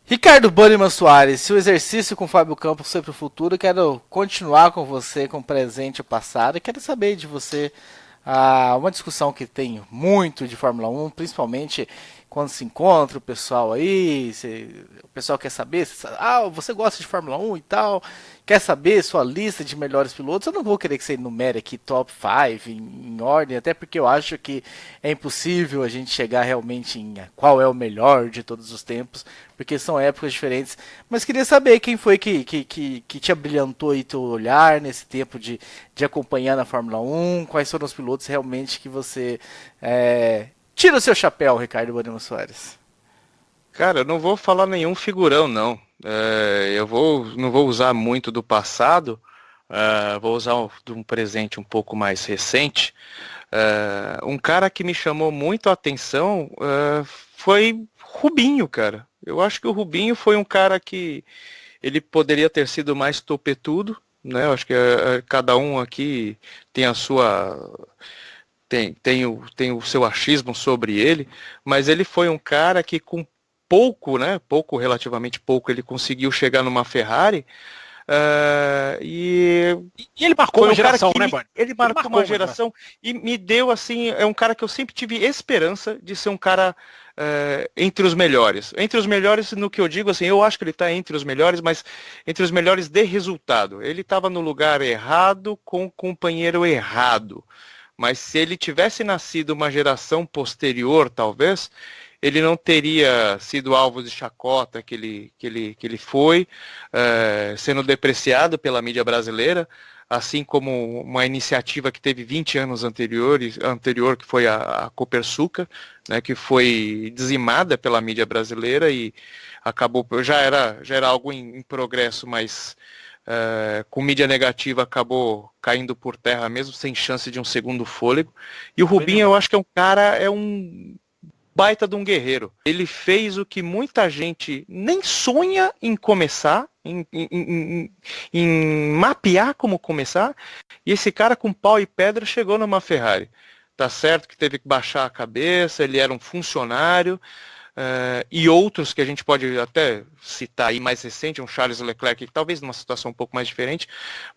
Ricardo Banniman Soares, se o exercício com o Fábio Campos foi para o futuro, quero continuar com você com o presente e o passado. E quero saber de você uma discussão que tem muito de Fórmula 1, principalmente quando se encontra o pessoal aí, o pessoal quer saber, você gosta de Fórmula 1 e tal, quer saber sua lista de melhores pilotos. Eu não vou querer que você enumere aqui top 5 em ordem, até porque eu acho que é impossível a gente chegar realmente em qual é o melhor de todos os tempos, porque são épocas diferentes. Mas queria saber quem foi que te abrilhantou aí teu olhar nesse tempo de acompanhar na Fórmula 1, quais foram os pilotos realmente que você... Tira o seu chapéu, Ricardo Banniman Soares. Cara, eu não vou falar nenhum figurão, não. Não vou usar muito do passado, vou usar de um presente um pouco mais recente. Um cara que me chamou muito a atenção foi Rubinho, cara. Eu acho que o Rubinho foi um cara que ele poderia ter sido mais topetudo, né? Eu acho que cada um aqui tem a sua... Tem o seu achismo sobre ele, mas ele foi um cara que com pouco, né? Relativamente pouco, ele conseguiu chegar numa Ferrari. E ele marcou uma geração, né, Bani? Ele marcou uma geração e me deu, assim, é um cara que eu sempre tive esperança de ser um cara entre os melhores. Entre os melhores, no que eu digo, assim, eu acho que ele está entre os melhores, mas entre os melhores de resultado. Ele estava no lugar errado com o companheiro errado. Mas se ele tivesse nascido uma geração posterior, talvez, ele não teria sido alvo de chacota que ele foi, sendo depreciado pela mídia brasileira, assim como uma iniciativa que teve 20 anos anterior, que foi a Copersucar, né, que foi dizimada pela mídia brasileira e acabou, já era algo em progresso, mas com mídia negativa acabou caindo por terra mesmo, sem chance de um segundo fôlego. E o Rubinho, eu acho que é um baita de um guerreiro. Ele fez o que muita gente nem sonha em começar, em mapear como começar, e esse cara com pau e pedra chegou numa Ferrari. Tá certo que teve que baixar a cabeça, ele era um funcionário, e outros que a gente pode até citar aí mais recente, um Charles Leclerc, que talvez numa situação um pouco mais diferente,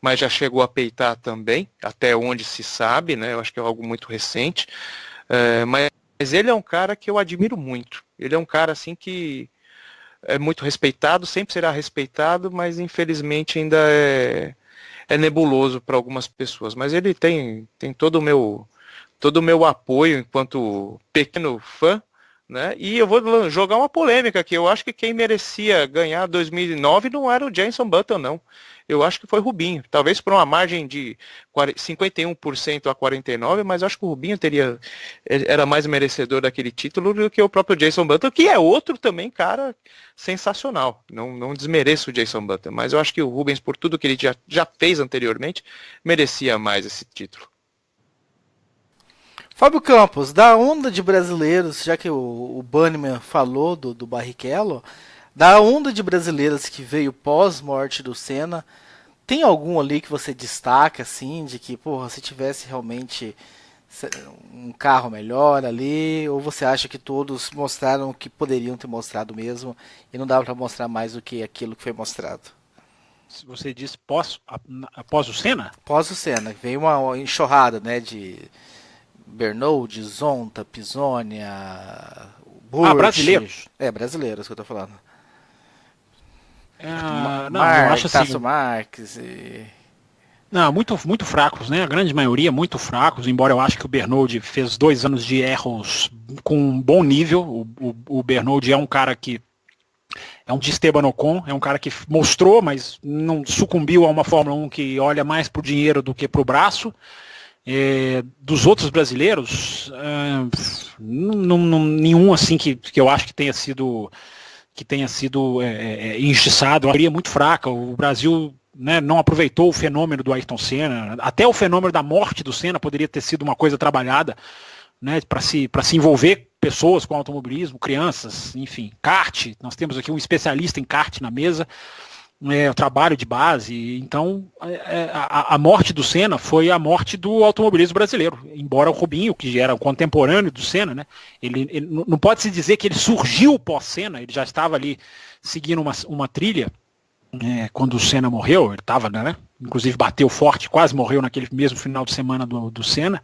mas já chegou a peitar também, até onde se sabe, né? Eu acho que é algo muito recente, mas ele é um cara que eu admiro muito. Ele é um cara assim que é muito respeitado, sempre será respeitado, mas infelizmente ainda é nebuloso para algumas pessoas. Mas ele tem todo o meu apoio enquanto pequeno fã, né? E eu vou jogar uma polêmica aqui. Eu acho que quem merecia ganhar 2009 não era o Jenson Button, não. Eu acho que foi Rubinho. Talvez por uma margem de 51% a 49%, mas acho que o Rubinho era mais merecedor daquele título do que o próprio Jenson Button, que é outro também, cara, sensacional. Não desmereço o Jenson Button, mas eu acho que o Rubens, por tudo que ele já fez anteriormente, merecia mais esse título. Fábio Campos, da onda de brasileiros, já que o Banniman falou do Barrichello, da onda de brasileiros que veio pós-morte do Senna, tem algum ali que você destaca, assim, de que, porra, se tivesse realmente um carro melhor ali, ou você acha que todos mostraram o que poderiam ter mostrado mesmo e não dava para mostrar mais do que aquilo que foi mostrado? Você disse após o Senna? Após o Senna, veio uma enxurrada, né, de Bernold, Zonta, Pisonia, Burch. Brasileiros. Brasileiros que eu tô falando. Não, eu acho assim. Tasso Marques e... Não, muito fracos, né? A grande maioria muito fracos, embora eu acho que o Bernold fez 2 anos de erros com um bom nível. O Bernold é um cara que é um de Esteban Ocon, é um cara que mostrou, mas não sucumbiu a uma Fórmula 1 que olha mais pro dinheiro do que pro braço. Dos outros brasileiros, nenhum assim que eu acho que tenha sido injustiçado. A maioria é muito fraca. O Brasil, né, não aproveitou o fenômeno do Ayrton Senna. Até o fenômeno da morte do Senna poderia ter sido uma coisa trabalhada, né, para se envolver pessoas com automobilismo, crianças, enfim, kart. Nós temos aqui um especialista em kart na mesa. O trabalho de base. Então a morte do Senna foi a morte do automobilismo brasileiro, embora o Rubinho, que era o contemporâneo do Senna, né, ele não pode se dizer que ele surgiu pós-Senna, ele já estava ali seguindo uma trilha, quando o Senna morreu, ele estava, né, inclusive bateu forte, quase morreu naquele mesmo final de semana do Senna,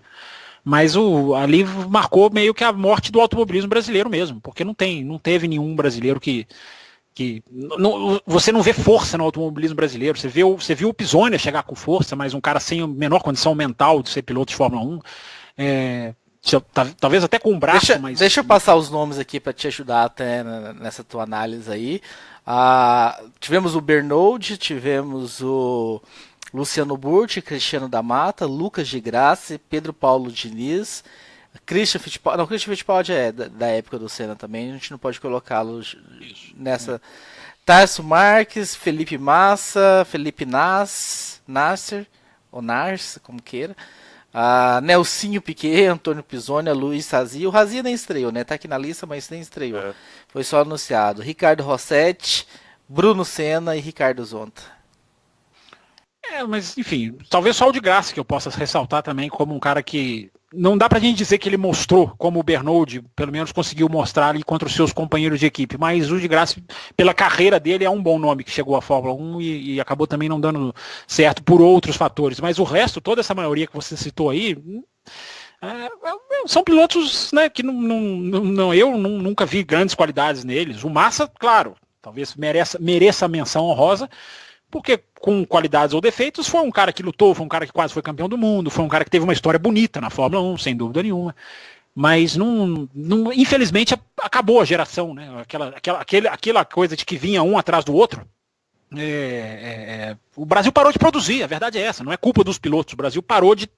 mas ali marcou meio que a morte do automobilismo brasileiro mesmo, porque não teve nenhum brasileiro que você não vê força no automobilismo brasileiro. Você viu o Pisonia chegar com força, mas um cara sem a menor condição mental de ser piloto de Fórmula 1. Talvez até com o braço. Deixa eu passar os nomes aqui para te ajudar até nessa tua análise aí. Tivemos o Bernold, tivemos o Luciano Burti, Cristiano da Mata, Lucas de Grassi, Pedro Paulo Diniz, Christian Fittipaldi, não, Christian Fittipaldi é da época do Senna também, a gente não pode colocá-lo nessa. Tarso Marques, Felipe Massa, Felipe Nasser, ou Nars, como queira. Nelsinho Piquet, Antônio Pisoni, Luiz Razi. O Razi nem estreou, né? Tá aqui na lista, mas nem estreou. Foi só anunciado. Ricardo Rossetti, Bruno Senna e Ricardo Zonta. Mas enfim, talvez só o de Grassi que eu possa ressaltar também como um cara que não dá pra gente dizer que ele mostrou, como o Bernold pelo menos conseguiu mostrar ali contra os seus companheiros de equipe, mas o de Grassi, pela carreira dele, é um bom nome que chegou à Fórmula 1 e acabou também não dando certo por outros fatores, mas o resto, toda essa maioria que você citou aí, são pilotos, né, que eu nunca vi grandes qualidades neles. O Massa, claro, talvez mereça a menção honrosa, porque com qualidades ou defeitos, foi um cara que lutou, foi um cara que quase foi campeão do mundo, foi um cara que teve uma história bonita na Fórmula 1, sem dúvida nenhuma. Mas infelizmente acabou a geração, né? Aquela coisa de que vinha um atrás do outro. O Brasil parou de produzir, a verdade é essa, não é culpa dos pilotos, o Brasil parou de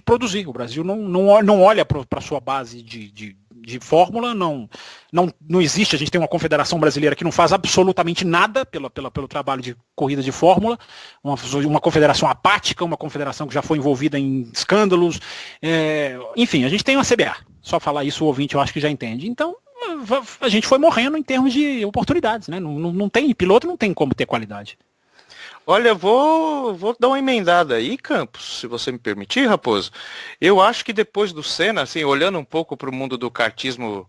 produzir, o Brasil não olha para a sua base de fórmula, não existe, a gente tem uma confederação brasileira que não faz absolutamente nada pelo trabalho de corrida de fórmula, uma confederação apática, uma confederação que já foi envolvida em escândalos, enfim, a gente tem uma CBA, só falar isso o ouvinte eu acho que já entende, então a gente foi morrendo em termos de oportunidades, né? Não tem piloto, não tem como ter qualidade. Olha, vou dar uma emendada aí, Campos, se você me permitir, Raposo. Eu acho que depois do Senna, assim, olhando um pouco para o mundo do kartismo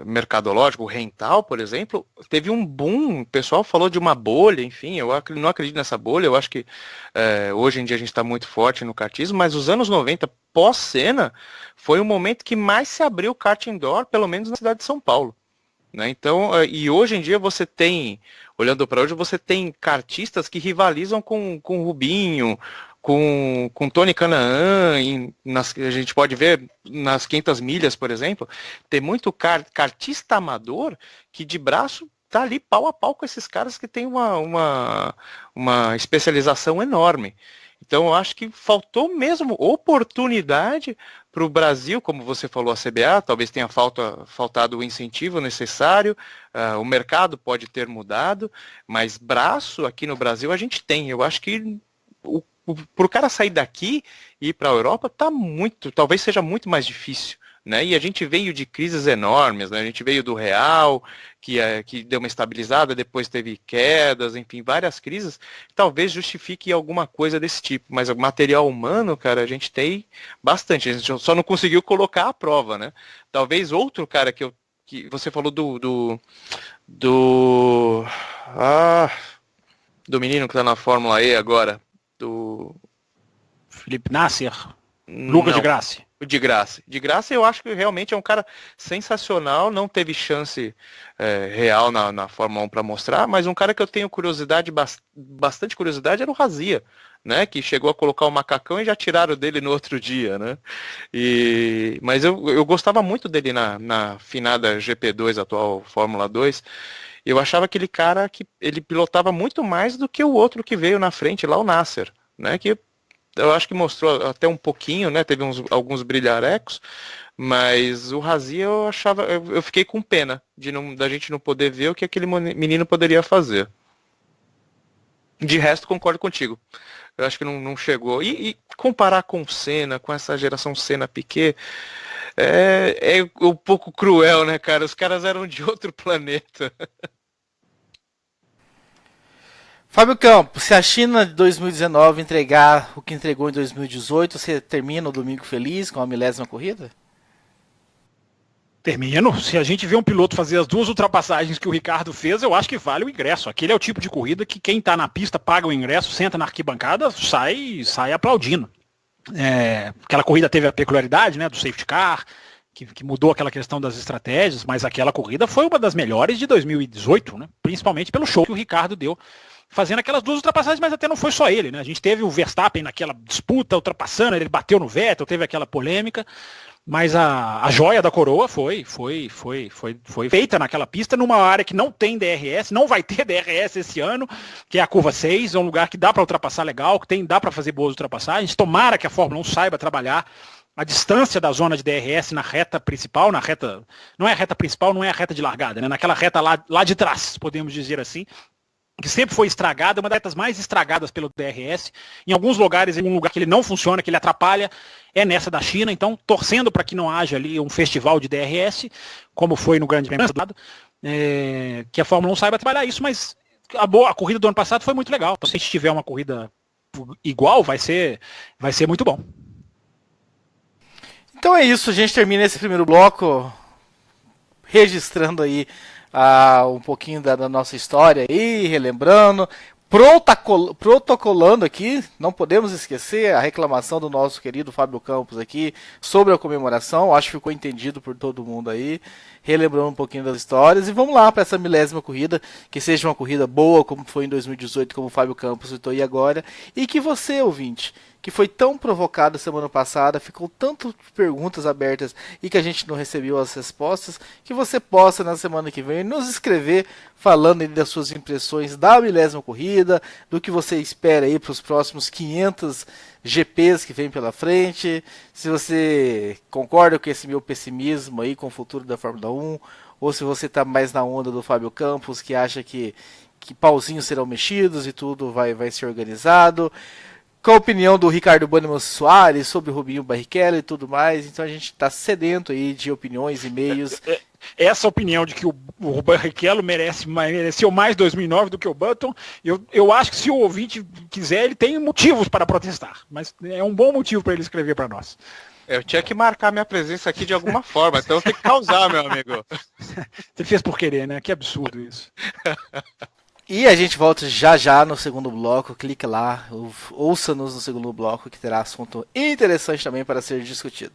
mercadológico, rental, por exemplo, teve um boom, o pessoal falou de uma bolha, enfim, eu não acredito nessa bolha, eu acho que hoje em dia a gente está muito forte no kartismo, mas os anos 90, pós-Senna, foi o momento que mais se abriu o kart indoor, pelo menos na cidade de São Paulo. Né? Então, e hoje em dia você tem, olhando para hoje, você tem kartistas que rivalizam com o Rubinho, com Tony Canaan, a gente pode ver nas 500 milhas, por exemplo, tem muito kartista amador que de braço tá ali pau a pau com esses caras que tem uma especialização enorme. Então eu acho que faltou mesmo oportunidade para o Brasil, como você falou, a CBA, talvez tenha faltado o incentivo necessário, o mercado pode ter mudado, mas braço aqui no Brasil a gente tem. Eu acho que para o cara sair daqui e ir para a Europa talvez seja muito mais difícil. Né? E a gente veio de crises enormes, né? A gente veio do real, que deu uma estabilizada, depois teve quedas, enfim, várias crises, talvez justifique alguma coisa desse tipo, mas o material humano, cara, a gente tem bastante, a gente só não conseguiu colocar à prova, né? Talvez outro cara que você falou do menino que tá na Fórmula E agora, do Felipe Nasser, Lucas de Grassi. De Graça eu acho que realmente é um cara sensacional, não teve chance real na Fórmula 1 para mostrar, mas um cara que eu tenho curiosidade, bastante curiosidade, era o Razia, né, que chegou a colocar o macacão e já tiraram dele no outro dia, né, mas eu gostava muito dele na finada GP2, atual Fórmula 2, eu achava aquele cara que ele pilotava muito mais do que o outro que veio na frente lá, o Nasser, né, que eu acho que mostrou até um pouquinho, né? Teve alguns brilharecos, mas o Razia eu fiquei com pena da gente não poder ver o que aquele menino poderia fazer. De resto, concordo contigo. Eu acho que não chegou. E comparar com o Senna, com essa geração Senna-Piquet, é um pouco cruel, né, cara? Os caras eram de outro planeta. Fábio Campos, se a China de 2019 entregar o que entregou em 2018, você termina o domingo feliz com a 1000ª corrida? Termino. Se a gente vê um piloto fazer as 2 ultrapassagens que o Ricardo fez, eu acho que vale o ingresso. Aquele é o tipo de corrida que quem está na pista paga o ingresso, senta na arquibancada, sai aplaudindo. Aquela corrida teve a peculiaridade, né, do safety car, que mudou aquela questão das estratégias, mas aquela corrida foi uma das melhores de 2018, né, principalmente pelo show que o Ricardo deu, fazendo aquelas 2 ultrapassagens, mas até não foi só ele, né? A gente teve o Verstappen naquela disputa ultrapassando, ele bateu no Vettel, teve aquela polêmica, mas a joia da coroa foi feita naquela pista, numa área que não tem DRS, não vai ter DRS esse ano, que é a curva 6, é um lugar que dá para ultrapassar legal, que dá para fazer boas ultrapassagens. Tomara que a Fórmula 1 saiba trabalhar a distância da zona de DRS na reta principal, não é a reta principal, não é a reta de largada, né? Naquela reta lá de trás, podemos dizer assim, que sempre foi estragada, uma das retas mais estragadas pelo DRS. Em alguns lugares, em um lugar que ele não funciona, que ele atrapalha, é nessa da China. Então, torcendo para que não haja ali um festival de DRS, como foi no Grande Prêmio do lado, que a Fórmula 1 saiba trabalhar isso, mas a corrida do ano passado foi muito legal. Se a gente tiver uma corrida igual, vai ser muito bom. Então é isso, a gente termina esse primeiro bloco registrando aí um pouquinho da nossa história aí, relembrando, protocolando aqui, não podemos esquecer a reclamação do nosso querido Fábio Campos aqui sobre a comemoração, acho que ficou entendido por todo mundo aí, relembrando um pouquinho das histórias, e vamos lá para essa 10ª corrida, que seja uma corrida boa, como foi em 2018, como o Fábio Campos citou aí agora, e que você, ouvinte, que foi tão provocado semana passada, ficou tantas perguntas abertas e que a gente não recebeu as respostas, que você possa na semana que vem nos escrever falando aí das suas impressões da 10ª corrida, do que você espera aí para os próximos 500 GPs que vem pela frente, se você concorda com esse meu pessimismo aí com o futuro da Fórmula 1, ou se você está mais na onda do Fábio Campos, que acha que pauzinhos serão mexidos e tudo vai ser organizado. Com a opinião do Ricardo Bannerman Soares sobre o Rubinho Barrichello e tudo mais. Então a gente está sedento aí de opiniões, e-mails. Essa opinião de que o Barrichello mereceu mais 2009 do que o Button, eu acho que se o ouvinte quiser, ele tem motivos para protestar. Mas é um bom motivo para ele escrever para nós. Eu tinha que marcar minha presença aqui de alguma forma, então tem que causar, meu amigo. Você fez por querer, né? Que absurdo isso. E a gente volta já no segundo bloco, clica lá, ouça-nos no segundo bloco que terá assunto interessante também para ser discutido.